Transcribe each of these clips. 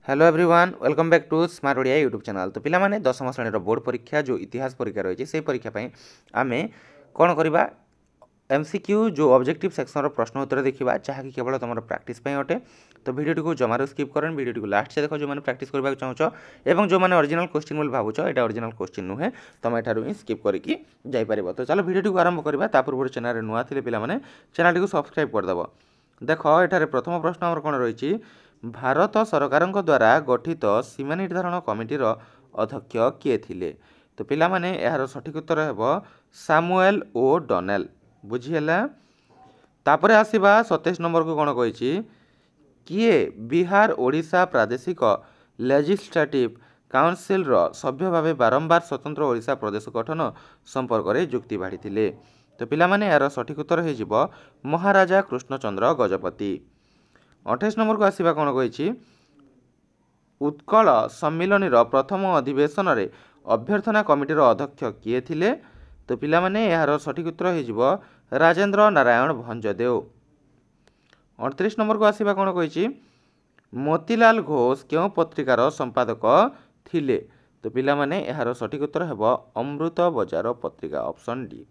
Hello everyone welcome back to smart Odia YouTube channel. तो पिलामाने दशम श्रेणी बोर्ड परीक्षा जो इतिहास परीक्षा रही है परीक्षा आम कौन करवा एमसीक्यू जो ऑब्जेक्टिव सेक्शन प्रश्न उत्तर देखा जहाँकि केवल तुम प्रैक्टिस अटे। तो वीडियो को जमार स्किप करें, वीडियो को लास्ट से देख जो मैंने प्रैक्टिस करने चाहो और जो मैंने ओरिजिनल क्वेश्चन बोली भावुच यहाँ ओरिजिनल क्वेश्चन नुहे तुम एठार ही स्किप करके जापर। तो चलो वीडियो को आरंभ करवा पूर्व चैनल नुआ थे पे चैनल को सब्सक्राइब करदेव। देख एठार प्रथम प्रश्न आम कौन रही भारत सरकार द्वारा गठित सीमा निर्धारण कमिटीर अध्यक्ष किए थिले। तो पिला माने यार सठिक उत्तर है सामुएल ओ डनेल। बुझीगला। तापर आसवा 27 नंबर को कौन कही किए बिहार ओडिशा प्रादेशिक लेजिस्लेटिव काउंसिल सभ्य भाव बारंबार स्वतंत्र ओडिशा प्रदेश गठन संपर्क में जुक्ति बाढ़ी। तो पिला माने यार सठिक उत्तर हो महाराजा कृष्णचंद्र गजपति। 28 नंबर को आसवा कौन कही उत्कल सम्मिलनी प्रथम अधिवेशन रे अभ्यर्थना कमिटीर अध्यक्ष किए थिले। तो पिला माने यार सठिक उत्तर हो राजेंद्र नारायण भंजदेव। 38 नंबर को आसवा कौन कही मोतीलाल घोष क्यों पत्रिकार संपादक थिले। तो पिला माने यार सठिक उत्तर है अमृत बजार पत्रिका ऑप्शन डी।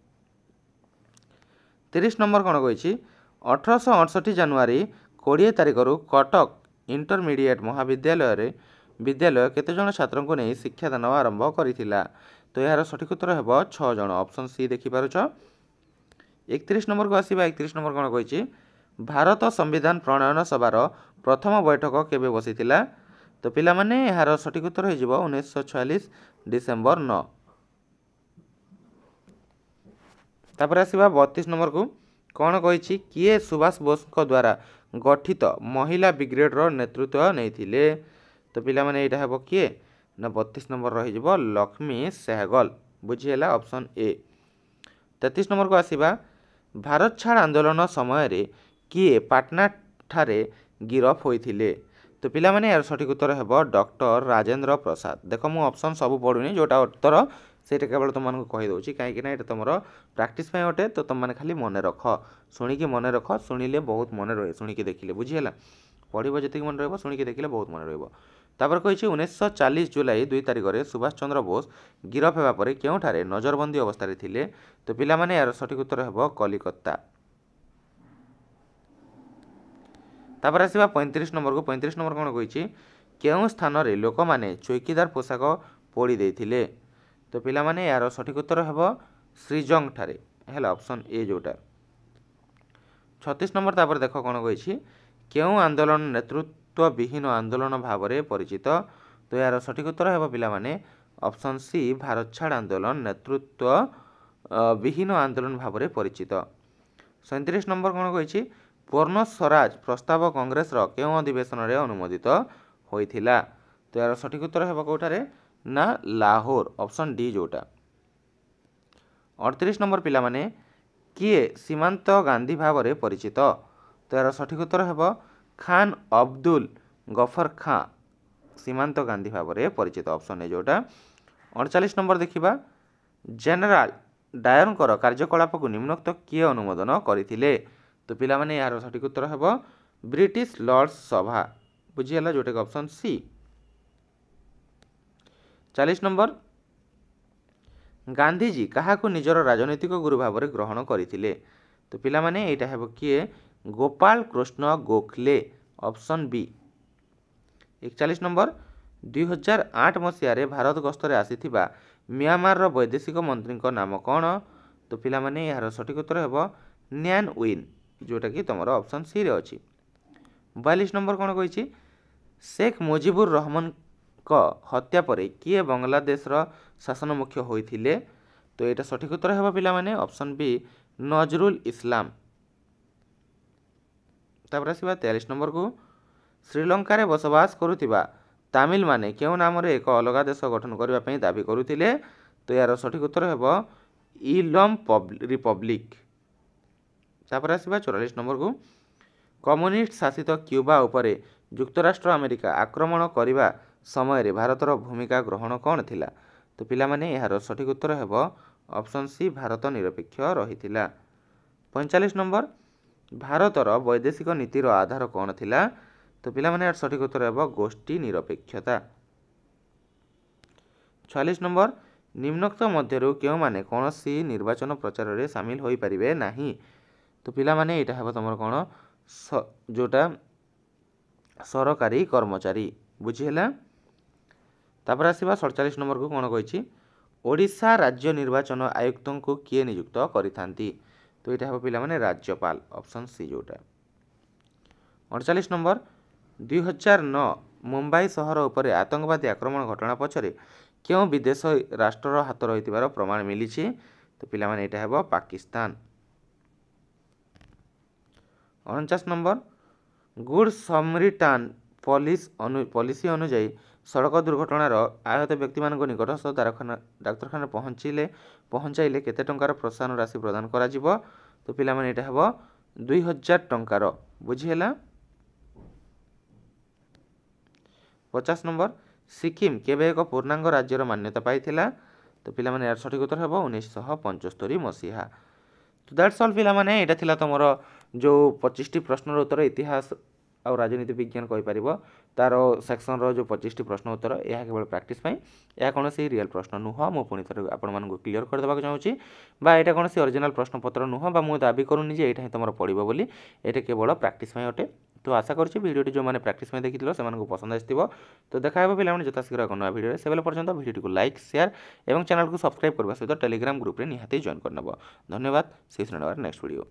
30 नंबर कौन कही 1868 जनवरी 20 तारिख कटक इंटरमीडिएट महाविद्यालय विद्यालय केते जन छात्र को नहीं शिक्षादान आरंभ करिथिला। तो यार सठिक उत्तर है 6 जन ऑप्शन सी देखिपारुछ। 31 नंबर को आसवा 31 नंबर कौन कही भारत संविधान प्रणयन सभार प्रथम बैठक केबे बसीथिला। तो पिला माने यार सठिक उत्तर हो 1946 डिसेम्बर 9। तापर आसवा 32 नंबर को कौन कही किए सुभाष बोस द्वारा गठित महिला ब्रिगेडर नेतृत्व नहीं। तो पिला माने यहाँ हे किए ना 32 नंबर रही लक्ष्मी सहगल। बुझीगला ऑप्शन ए। 33 नंबर को आसवा भारत छाड़ आंदोलन समय रे किए पाटना ठारे गिरफ होइथिले। तो पिला माने यार सठिक उत्तर है डॉक्टर राजेंद्र प्रसाद। देख मु ऑप्शन सब पढ़ुनी जोटा उत्तर सेटा केवल तुमको कहीदे कहीं ये तुम प्राक्टिस अटे। तो तुम खाली मन रख शुणिकी मन रख शुणिले बहुत मन रहे शुणिकी देखिले। बुझीगला पढ़व जी मन रहा शुणिकी देखिले बहुत मन रहा। तापर कही 1940 जुलाई 2 तारिख में सुभाष चंद्र बोस गिरफ होगापर केउठारे नजरबंदी अवस्था थे। तो पिला माने यार सठिक उत्तर है कलिकता। तापर आसवा 35 नंबर को 35 नंबर कौन कही केउं स्थान रे लोक माने चौकीदार पोशाक पोड़ी देथिले। तो पिला माने यार सठिक उत्तर है श्रीजंग ठारे है ऑप्शन ए जोटा। 36 नंबर तापर देख कौन कही केउं आंदोलन नेतृत्व विहीन आंदोलन भाव में परिचित। तो यार सठिक उत्तर है पिला माने ऑप्शन सी भारत छाड़ आंदोलन नेतृत्व विहीन आंदोलन भाव में परिचित। 37 नंबर कौन कही पूर्ण स्वराज प्रस्ताव कांग्रेस केउं अधिवेशन में अनुमोदित होइथिला। तो यार सठिक उत्तर है कौटारे ना लाहौर ऑप्शन डी जोटा। 38 नंबर पिला माने किए सीमांत गांधी भाव में परिचित। तो यार सठिक उत्तर है खान अब्दुल गफर खां सीमांत गांधी भाव में परिचित ऑप्शन ए जोटा। 38 नंबर देखिबा जनरल डायरकर कार्यकलाप को निम्नोक्त किए अनुमोदन करथिले। तो पिला माने यार सठिक उत्तर है ब्रिटिश लॉर्ड्स सभा। बुझीगला जोटे ऑप्शन सी। 40 नंबर गांधीजी क्या निजर राजनैतिक गुरु भाव में ग्रहण करथिले। तो पिला माने एटा है किए Gopal Krishna Gokhale option B. 41 number 2008 मसीह भारत गस्तर आसीथिबा म्यांमार वैदेशिक मंत्री नाम कौन। तो पिला माने यार सठिक उत्तर है न्यान उइन जोटा कि तुम ऑप्शन सी रे अछि। 42 नंबर कौन कही शेख मुजिबुर रहमान को हत्या पर किए बांग्लादेश शासन मुख्य होइथिले। तो यहाँ सठिक उत्तर है पिला माने ऑप्शन बी नजरुल इस्लाम। तापर आसवा 43 नंबर को श्रीलंका रे बसवास करुथिबा तामिल माने केउ नाम रे एक अलग देश गठन करबा पई दाबी करुथिले। तो यार सठिक उत्तर है इलम रिपब्लिक। तापर आसवा 44 नंबर को कम्युनिस्ट शासित क्यूबा उपरे युक्तराष्ट्र अमेरिका आक्रमण करने समय भारतर भूमिका ग्रहण कौन थिला। तो पिला माने यार सठिक उत्तर है ऑप्शन सी भारत निरपेक्ष रही। 45 नंबर भारतर वैदेशिक नीतिर आधार कौन थिला। तो पिलामाने यार सठिक उत्तर हेबो गोष्ठी निरपेक्षता। 46 नंबर निम्नोक्त मध्यरु केउ माने कोनोसी निर्वाचन प्रचार रे शामिल होई परिबे नाही। तो पिलामाने एटा हेबो तमर कोन जोटा सरकारी कर्मचारी बुझिहेला। तापर आसीबा 47 नंबर को कोन कहिछि ओडिशा राज्य निर्वाचन आयुक्त को किए नियुक्त करिथांती। तो एटा हेबो पिलामाने राज्यपाल ऑप्शन सी जोटा। 48 नंबर 2009 मुंबई सहर उपरे आतंकवादी आक्रमण घटना पछरे क्यों विदेश राष्ट्र हाथ रही प्रमाण मिली। तो पिलामाने एटा हेबो पाकिस्तान। 49 नंबर गुड समरिटान पॉलिसी अनुजाई सड़क दुर्घटनार आहत व्यक्ति मान निकटस्थ डाक्तरखाना पहुँचाइले केते टंकार प्रोत्साहन राशि प्रदान करा जिवो। तो पिलामाने एटा हेबो 2000 टंकार बुझिहेला। 50 नंबर सिक्किम केबे एक पूर्णांग राज्यर मान्यता पाइथिला। तो पिलामाने यार सठिक उत्तर हेबो 1975 मसीहा। तो दैट्स ऑल पिलामाने एटा थिला तमर जो 25 टी प्रश्नर उत्तर इतिहास और राजनीति विज्ञान कहि परिबो तार सेक्शन रो जो 25 टी प्रश्न उत्तर यह केवल प्रैक्टिस पई या कोनोसी रियल प्रश्न नुह। मो पुनी थरे आपण मानकु क्लियर कर देबा चाहूची बा एटा कोनोसी ओरिजिनल प्रश्न पत्र नुह बा मो दाबी करूनी जे एटा ही तमर पडिबो बोली एटा केवल प्रैक्टिस पई अटे। तो आशा करछि वीडियोटी जो माने प्रैक्टिस में देखिथिलो सेमानकु पसंद आस्थिबो। तो देखा हेबो पिलामाने जता शीघ्र एक नया वीडियो रे सेबेले पर्यंत वीडियोटी को लाइक शेयर एवं चैनल को सब्सक्राइब करबा सहित टेलीग्राम ग्रुप रे निहाती जॉइन करनबो। धन्यवाद। सी नेक्स्ट वीडियो।